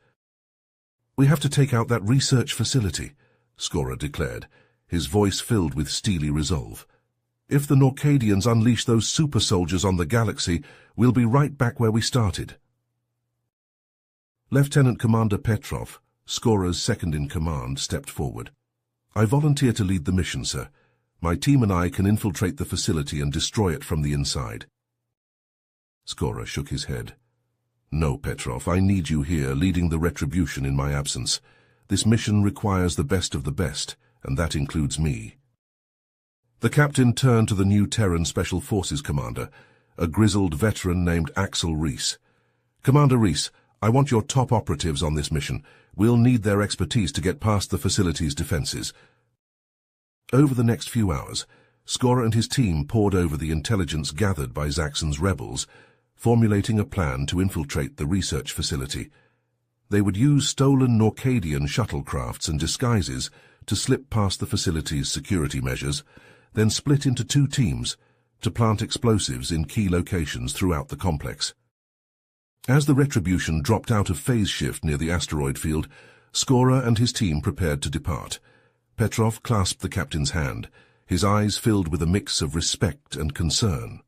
"We have to take out that research facility," Skora declared, his voice filled with steely resolve. "If the Norcadians unleash those super-soldiers on the galaxy, we'll be right back where we started." Lieutenant Commander Petrov, Skora's second-in-command, stepped forward. "I volunteer to lead the mission, sir. My team and I can infiltrate the facility and destroy it from the inside." Skora shook his head. "No, Petrov, I need you here, leading the Retribution in my absence. This mission requires the best of the best, and that includes me." The captain turned to the new Terran Special Forces commander, a grizzled veteran named Axel Reese. "Commander Reese, I want your top operatives on this mission. We'll need their expertise to get past the facility's defenses." Over the next few hours, Skora and his team pored over the intelligence gathered by Zaxxon's rebels, formulating a plan to infiltrate the research facility. They would use stolen Norcadian shuttlecrafts and disguises to slip past the facility's security measures, then split into two teams to plant explosives in key locations throughout the complex. As the Retribution dropped out of phase shift near the asteroid field, Skora and his team prepared to depart. Petrov clasped the captain's hand, his eyes filled with a mix of respect and concern.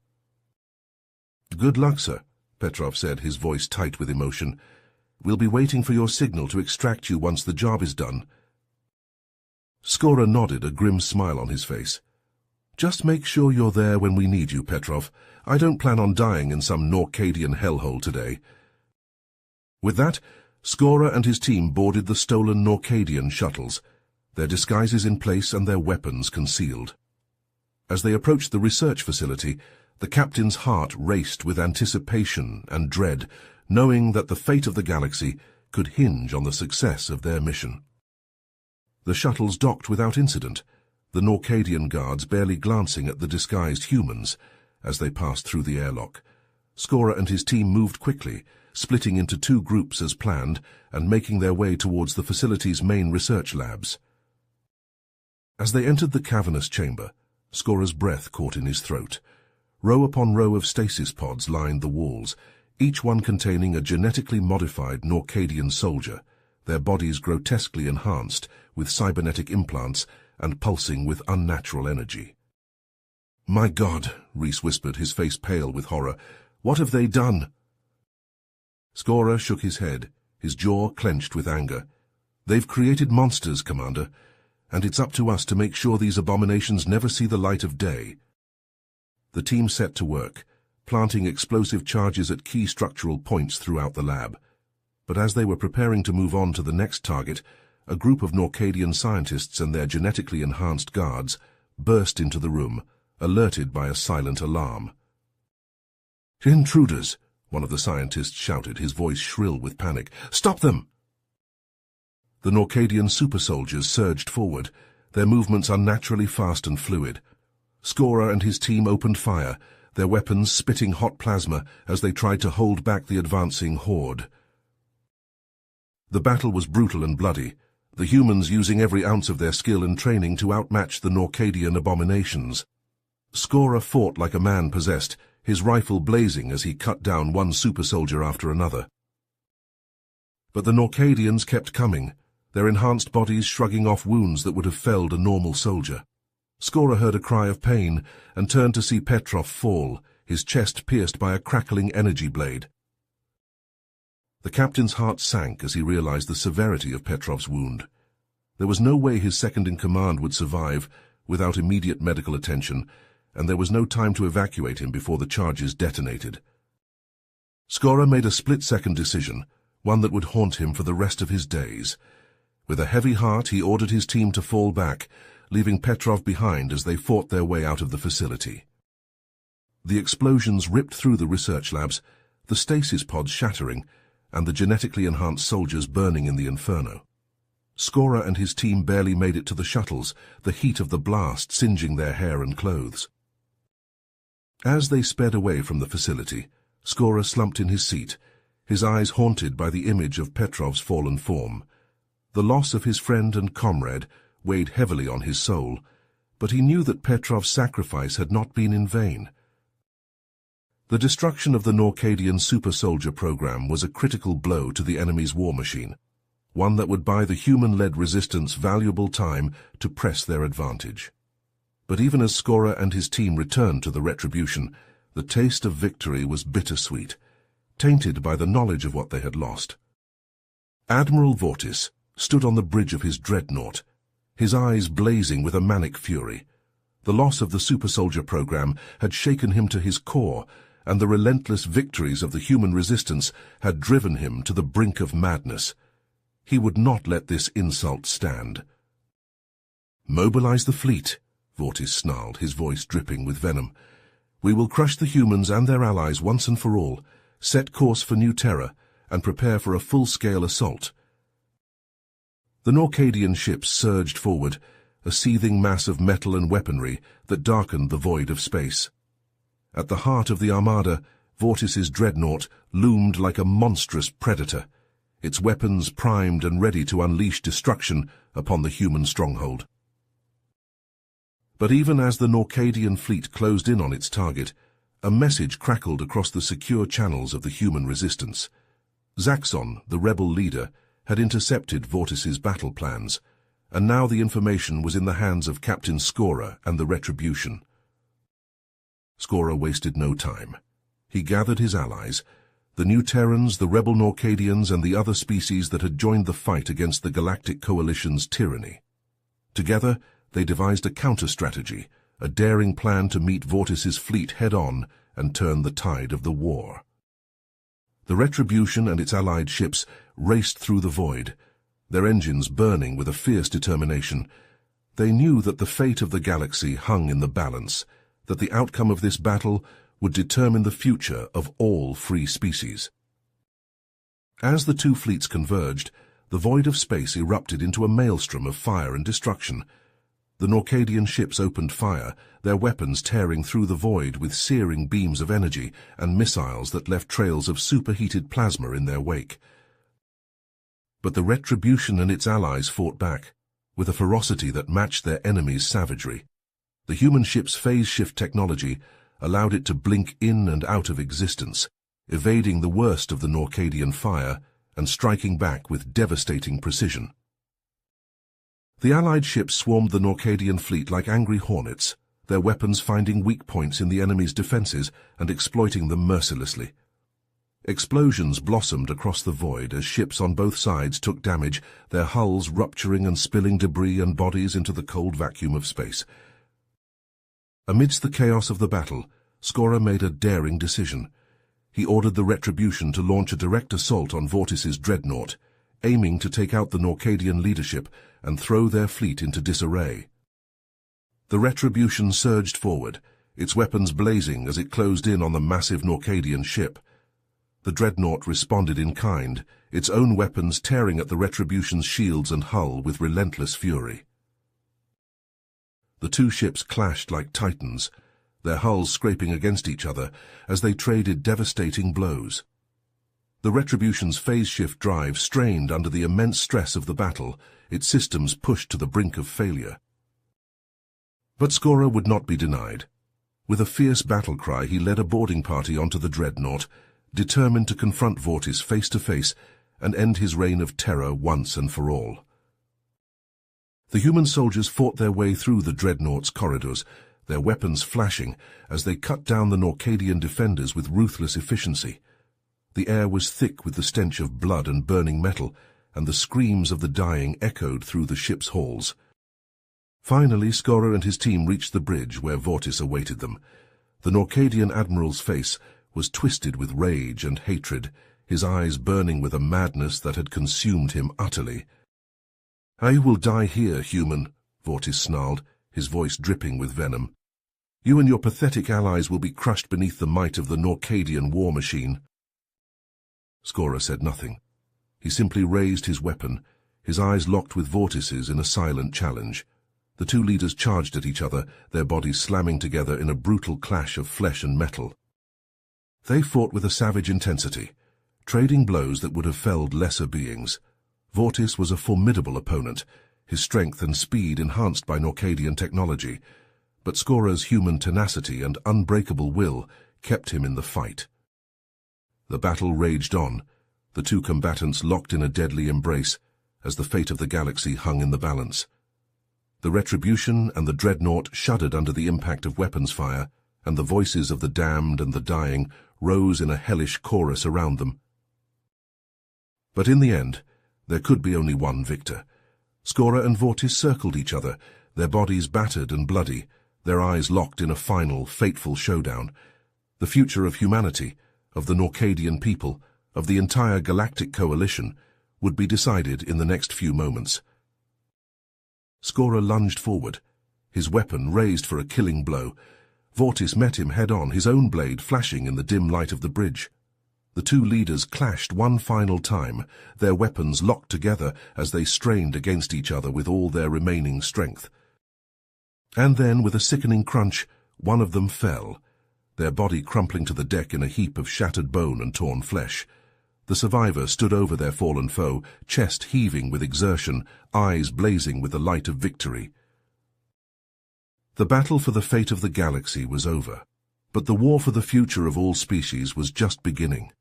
"Good luck, sir," Petrov said, his voice tight with emotion. "We'll be waiting for your signal to extract you once the job is done." Skora nodded, a grim smile on his face. Just make sure you're there when we need you, Petrov. I don't plan on dying in some Norcadian hellhole today. With that, Skora and his team boarded the stolen Norcadian shuttles, their disguises in place and their weapons concealed. As they approached the research facility, the captain's heart raced with anticipation and dread, knowing that the fate of the galaxy could hinge on the success of their mission. The shuttles docked without incident, the Norcadian guards barely glancing at the disguised humans as they passed through the airlock. Skora and his team moved quickly, splitting into two groups as planned and making their way towards the facility's main research labs. As they entered the cavernous chamber, Skora's breath caught in his throat. Row upon row of stasis pods lined the walls, each one containing a genetically modified Norcadian soldier, their bodies grotesquely enhanced with cybernetic implants and pulsing with unnatural energy. "My God," Reese whispered, his face pale with horror. "What have they done?" Skora shook his head, his jaw clenched with anger. "They've created monsters, Commander, and it's up to us to make sure these abominations never see the light of day." The team set to work, planting explosive charges at key structural points throughout the lab. But as they were preparing to move on to the next target, a group of Norcadian scientists and their genetically enhanced guards burst into the room, alerted by a silent alarm. "Intruders!" one of the scientists shouted, his voice shrill with panic. "Stop them!" The Norcadian super soldiers surged forward, their movements unnaturally fast and fluid. Skora and his team opened fire, their weapons spitting hot plasma as they tried to hold back the advancing horde. The battle was brutal and bloody, the humans using every ounce of their skill and training to outmatch the Norcadian abominations. Skora fought like a man possessed, his rifle blazing as he cut down one super soldier after another. But the Norcadians kept coming, their enhanced bodies shrugging off wounds that would have felled a normal soldier. Skora heard a cry of pain and turned to see Petrov fall, his chest pierced by a crackling energy blade. The captain's heart sank as he realized the severity of Petrov's wound. There was no way his second-in-command would survive without immediate medical attention, and there was no time to evacuate him before the charges detonated. Skora made a split-second decision, one that would haunt him for the rest of his days. With a heavy heart, he ordered his team to fall back, leaving Petrov behind as they fought their way out of the facility. The explosions ripped through the research labs, the stasis pods shattering, and the genetically enhanced soldiers burning in the inferno. Skora and his team barely made it to the shuttles, the heat of the blast singeing their hair and clothes. As they sped away from the facility, Skora slumped in his seat, his eyes haunted by the image of Petrov's fallen form. The loss of his friend and comrade weighed heavily on his soul, but he knew that Petrov's sacrifice had not been in vain. The destruction of the Norcadian super-soldier program was a critical blow to the enemy's war machine, one that would buy the human-led resistance valuable time to press their advantage. But even as Skora and his team returned to the retribution, the taste of victory was bittersweet, tainted by the knowledge of what they had lost. Admiral Vortis stood on the bridge of his dreadnought, his eyes blazing with a manic fury. The loss of the super-soldier program had shaken him to his core, and the relentless victories of the human resistance had driven him to the brink of madness. He would not let this insult stand. "Mobilize the fleet," Vortis snarled, his voice dripping with venom. "We will crush the humans and their allies once and for all, set course for New Terra, and prepare for a full-scale assault." The Norcadian ships surged forward, a seething mass of metal and weaponry that darkened the void of space. At the heart of the armada, Vortis's dreadnought loomed like a monstrous predator, its weapons primed and ready to unleash destruction upon the human stronghold. But even as the Norcadian fleet closed in on its target, a message crackled across the secure channels of the human resistance. Zaxxon, the rebel leader, had intercepted Vortis's battle plans, and now the information was in the hands of Captain Skora and the Retribution. Skora wasted no time. He gathered his allies, the New Terrans, the rebel Norcadians, and the other species that had joined the fight against the Galactic Coalition's tyranny. Together, they devised a counter-strategy, a daring plan to meet Vortis's fleet head-on and turn the tide of the war. The Retribution and its allied ships raced through the void, their engines burning with a fierce determination. They knew that the fate of the galaxy hung in the balance, that the outcome of this battle would determine the future of all free species. As the two fleets converged, the void of space erupted into a maelstrom of fire and destruction. The Norcadian ships opened fire, their weapons tearing through the void with searing beams of energy and missiles that left trails of superheated plasma in their wake. But the Retribution and its allies fought back, with a ferocity that matched their enemies' savagery. The human ship's phase-shift technology allowed it to blink in and out of existence, evading the worst of the Norcadian fire and striking back with devastating precision. The Allied ships swarmed the Norcadian fleet like angry hornets, their weapons finding weak points in the enemy's defenses and exploiting them mercilessly. Explosions blossomed across the void as ships on both sides took damage, their hulls rupturing and spilling debris and bodies into the cold vacuum of space. Amidst the chaos of the battle, Skora made a daring decision. He ordered the Retribution to launch a direct assault on Vortis's dreadnought, aiming to take out the Norcadian leadership and throw their fleet into disarray. The Retribution surged forward, its weapons blazing as it closed in on the massive Norcadian ship. The dreadnought responded in kind, its own weapons tearing at the Retribution's shields and hull with relentless fury. The two ships clashed like titans, their hulls scraping against each other as they traded devastating blows. The Retribution's phase-shift drive strained under the immense stress of the battle, its systems pushed to the brink of failure. But Skora would not be denied. With a fierce battle cry, he led a boarding party onto the dreadnought, determined to confront Vortis face to face and end his reign of terror once and for all. The human soldiers fought their way through the dreadnought's corridors, their weapons flashing as they cut down the Norcadian defenders with ruthless efficiency. The air was thick with the stench of blood and burning metal, and the screams of the dying echoed through the ship's halls. Finally, Skora and his team reached the bridge where Vortis awaited them. The Norcadian admiral's face was twisted with rage and hatred, his eyes burning with a madness that had consumed him utterly. "I will die here, human," Vortis snarled, his voice dripping with venom. "You and your pathetic allies will be crushed beneath the might of the Norcadian war machine." Skora said nothing. He simply raised his weapon, his eyes locked with Vortis's in a silent challenge. The two leaders charged at each other, their bodies slamming together in a brutal clash of flesh and metal. They fought with a savage intensity, trading blows that would have felled lesser beings. Vortis was a formidable opponent, his strength and speed enhanced by Norcadian technology, but Skora's human tenacity and unbreakable will kept him in the fight. The battle raged on, the two combatants locked in a deadly embrace as the fate of the galaxy hung in the balance. The Retribution and the dreadnought shuddered under the impact of weapons fire, and the voices of the damned and the dying rose in a hellish chorus around them. But in the end, there could be only one victor. Skora and Vortis circled each other, their bodies battered and bloody, their eyes locked in a final, fateful showdown. The future of humanity, of the Norcadian people, of the entire Galactic coalition, would be decided in the next few moments. Skora lunged forward, his weapon raised for a killing blow. Vortis met him head-on, his own blade flashing in the dim light of the bridge. The two leaders clashed one final time, their weapons locked together as they strained against each other with all their remaining strength. And then, with a sickening crunch, one of them fell, their body crumpling to the deck in a heap of shattered bone and torn flesh. The survivor stood over their fallen foe, chest heaving with exertion, eyes blazing with the light of victory. The battle for the fate of the galaxy was over, but the war for the future of all species was just beginning.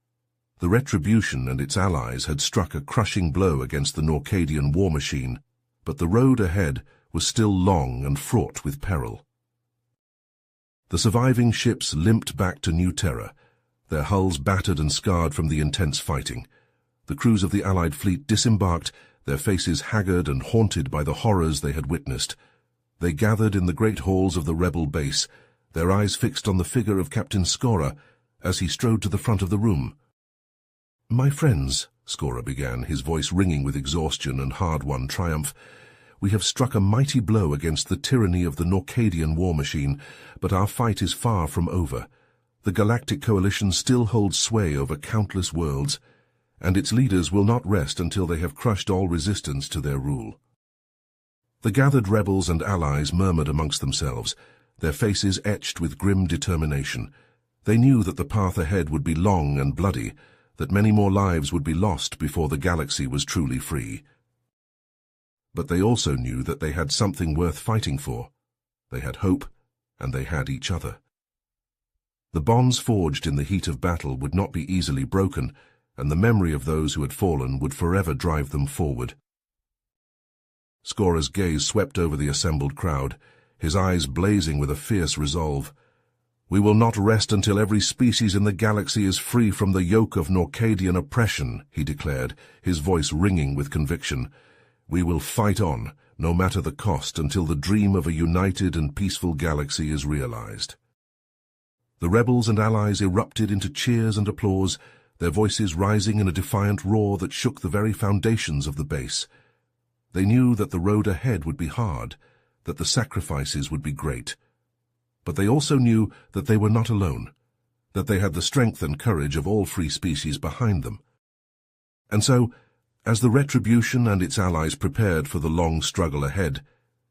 The Retribution and its allies had struck a crushing blow against the Norcadian war machine, but the road ahead was still long and fraught with peril. The surviving ships limped back to New Terra, their hulls battered and scarred from the intense fighting. The crews of the Allied fleet disembarked, their faces haggard and haunted by the horrors they had witnessed. They gathered in the great halls of the rebel base, their eyes fixed on the figure of Captain Skora as he strode to the front of the room. "My friends," Skora began, his voice ringing with exhaustion and hard-won triumph, "we have struck a mighty blow against the tyranny of the Norcadian war machine, but our fight is far from over. The Galactic Coalition still holds sway over countless worlds, and its leaders will not rest until they have crushed all resistance to their rule." The gathered rebels and allies murmured amongst themselves, their faces etched with grim determination. They knew that the path ahead would be long and bloody, that many more lives would be lost before the galaxy was truly free. But they also knew that they had something worth fighting for. They had hope, and they had each other. The bonds forged in the heat of battle would not be easily broken, and the memory of those who had fallen would forever drive them forward. Skora's gaze swept over the assembled crowd, his eyes blazing with a fierce resolve. "We will not rest until every species in the galaxy is free from the yoke of Norcadian oppression," he declared, his voice ringing with conviction. "We will fight on, no matter the cost, until the dream of a united and peaceful galaxy is realized." The rebels and allies erupted into cheers and applause, their voices rising in a defiant roar that shook the very foundations of the base. They knew that the road ahead would be hard, that the sacrifices would be great. But they also knew that they were not alone, that they had the strength and courage of all free species behind them. And so, as the Retribution and its allies prepared for the long struggle ahead,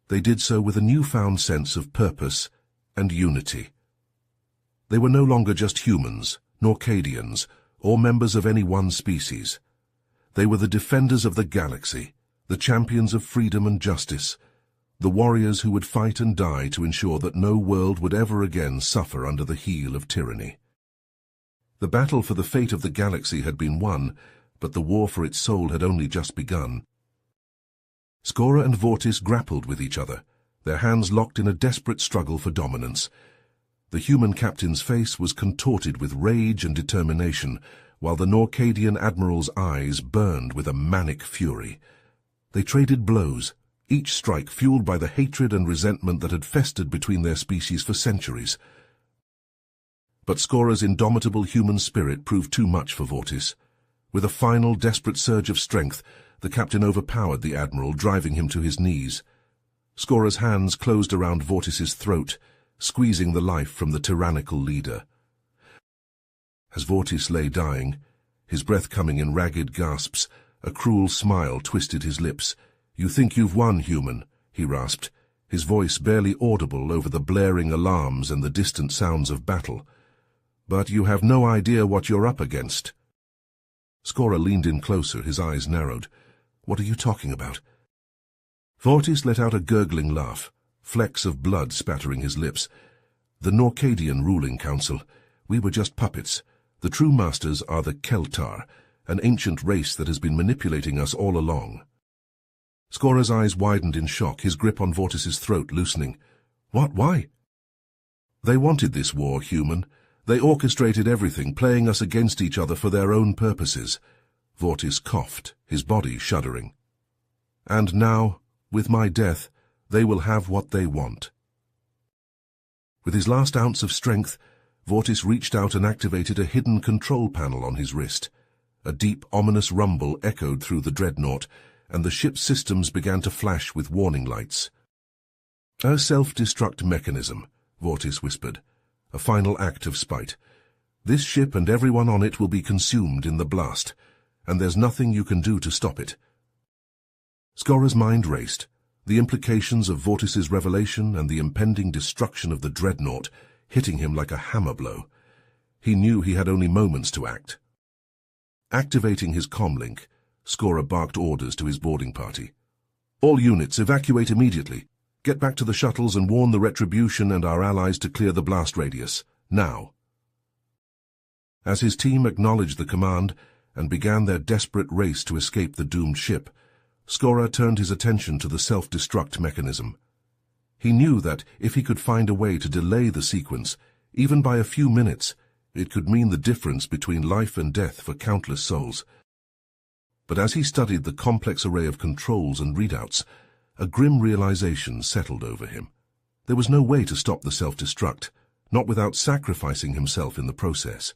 they did so with a newfound sense of purpose and unity. They were no longer just humans, Norcadians, or members of any one species. They were the defenders of the galaxy, the champions of freedom and justice, the warriors who would fight and die to ensure that no world would ever again suffer under the heel of tyranny. The battle for the fate of the galaxy had been won, but the war for its soul had only just begun. Skora and Vortis grappled with each other, their hands locked in a desperate struggle for dominance. The human captain's face was contorted with rage and determination, while the Norcadian admiral's eyes burned with a manic fury. They traded blows, each strike fueled by the hatred and resentment that had festered between their species for centuries. But Skora's indomitable human spirit proved too much for Vortis. With a final, desperate surge of strength, the captain overpowered the admiral, driving him to his knees. Skora's hands closed around Vortis's throat, squeezing the life from the tyrannical leader. As Vortis lay dying, his breath coming in ragged gasps, a cruel smile twisted his lips. "You think you've won, human," he rasped, his voice barely audible over the blaring alarms and the distant sounds of battle. "But you have no idea what you're up against." Skora leaned in closer, his eyes narrowed. "What are you talking about?" Vortis let out a gurgling laugh, flecks of blood spattering his lips. "The Norcadian ruling council. We were just puppets. The true masters are the Keltar, an ancient race that has been manipulating us all along." Skora's eyes widened in shock, his grip on Vortis's throat loosening. "What? Why?" "They wanted this war, human. They orchestrated everything, playing us against each other for their own purposes." Vortis coughed, his body shuddering. "And now, with my death, they will have what they want." With his last ounce of strength, Vortis reached out and activated a hidden control panel on his wrist. A deep, ominous rumble echoed through the dreadnought, and the ship's systems began to flash with warning lights. "A self-destruct mechanism," Vortis whispered. "A final act of spite. This ship and everyone on it will be consumed in the blast, and there's nothing you can do to stop it." Skora's mind raced, the implications of Vortis's revelation and the impending destruction of the dreadnought hitting him like a hammer blow. He knew he had only moments to act. Activating his comlink, Skora barked orders to his boarding party. "All units, evacuate immediately. Get back to the shuttles and warn the Retribution and our allies to clear the blast radius. Now." As his team acknowledged the command and began their desperate race to escape the doomed ship, Skora turned his attention to the self-destruct mechanism. He knew that if he could find a way to delay the sequence, even by a few minutes, it could mean the difference between life and death for countless souls. But as he studied the complex array of controls and readouts, a grim realization settled over him. There was no way to stop the self-destruct, not without sacrificing himself in the process.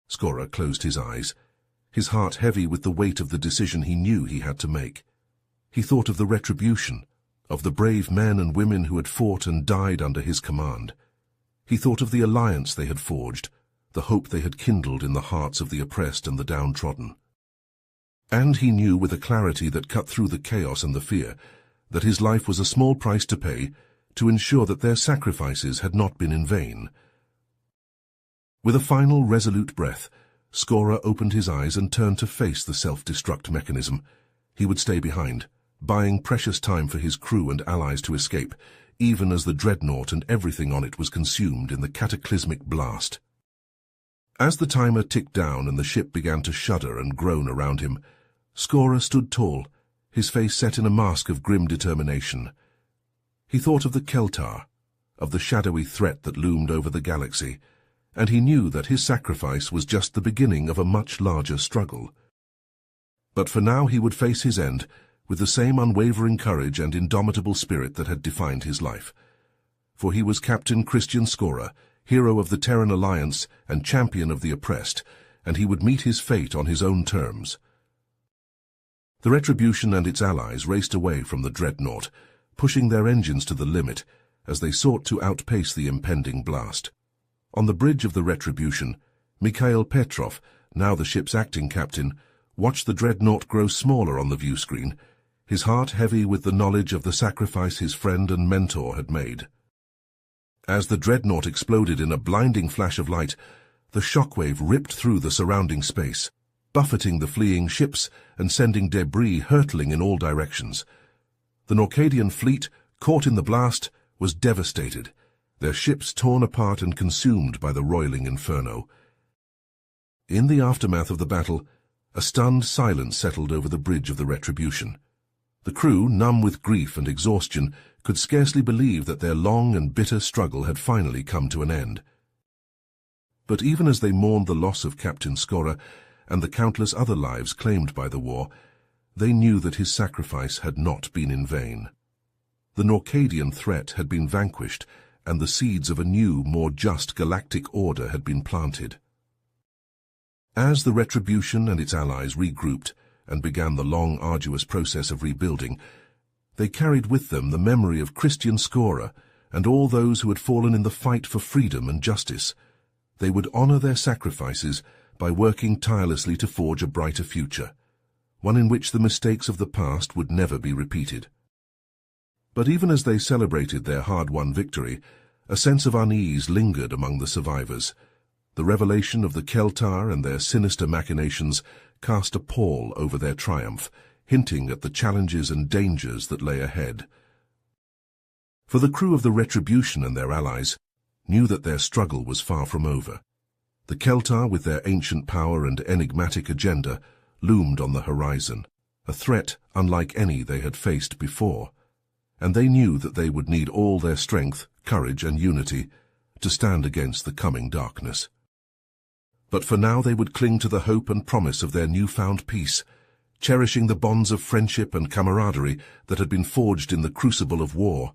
Skora closed his eyes, his heart heavy with the weight of the decision he knew he had to make. He thought of the retribution, of the brave men and women who had fought and died under his command. He thought of the alliance they had forged, the hope they had kindled in the hearts of the oppressed and the downtrodden. And he knew with a clarity that cut through the chaos and the fear that his life was a small price to pay to ensure that their sacrifices had not been in vain. With a final resolute breath, Skora opened his eyes and turned to face the self-destruct mechanism. He would stay behind, buying precious time for his crew and allies to escape, even as the dreadnought and everything on it was consumed in the cataclysmic blast. As the timer ticked down and the ship began to shudder and groan around him, Skora stood tall, his face set in a mask of grim determination. He thought of the Keltar, of the shadowy threat that loomed over the galaxy, and he knew that his sacrifice was just the beginning of a much larger struggle. But for now he would face his end with the same unwavering courage and indomitable spirit that had defined his life. For he was Captain Christian Skora, hero of the Terran Alliance and champion of the oppressed, and he would meet his fate on his own terms. The Retribution and its allies raced away from the dreadnought, pushing their engines to the limit as they sought to outpace the impending blast. On the bridge of the Retribution, Mikhail Petrov, now the ship's acting captain, watched the dreadnought grow smaller on the view screen, his heart heavy with the knowledge of the sacrifice his friend and mentor had made. As the dreadnought exploded in a blinding flash of light, the shockwave ripped through the surrounding space, buffeting the fleeing ships and sending debris hurtling in all directions. The Norcadian fleet, caught in the blast, was devastated, their ships torn apart and consumed by the roiling inferno. In the aftermath of the battle, a stunned silence settled over the bridge of the Retribution. The crew, numb with grief and exhaustion, could scarcely believe that their long and bitter struggle had finally come to an end. But even as they mourned the loss of Captain Skora and the countless other lives claimed by the war, they knew that his sacrifice had not been in vain. The Norcadian threat had been vanquished, and the seeds of a new, more just galactic order had been planted. As the Retribution and its allies regrouped and began the long, arduous process of rebuilding, they carried with them the memory of Christian Skora and all those who had fallen in the fight for freedom and justice. They would honor their sacrifices by working tirelessly to forge a brighter future, one in which the mistakes of the past would never be repeated. But even as they celebrated their hard-won victory, a sense of unease lingered among the survivors. The revelation of the Keltar and their sinister machinations cast a pall over their triumph, hinting at the challenges and dangers that lay ahead. For the crew of the Retribution and their allies knew that their struggle was far from over. The Keltar, with their ancient power and enigmatic agenda, loomed on the horizon, a threat unlike any they had faced before, and they knew that they would need all their strength, courage, and unity to stand against the coming darkness. But for now they would cling to the hope and promise of their newfound peace, cherishing the bonds of friendship and camaraderie that had been forged in the crucible of war.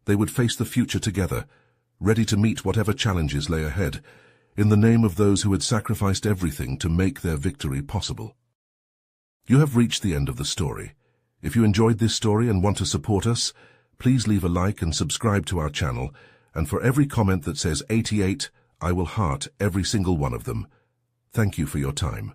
They would face the future together, ready to meet whatever challenges lay ahead, in the name of those who had sacrificed everything to make their victory possible. You have reached the end of the story. If you enjoyed this story and want to support us, please leave a like and subscribe to our channel, and for every comment that says 88, I will heart every single one of them. Thank you for your time.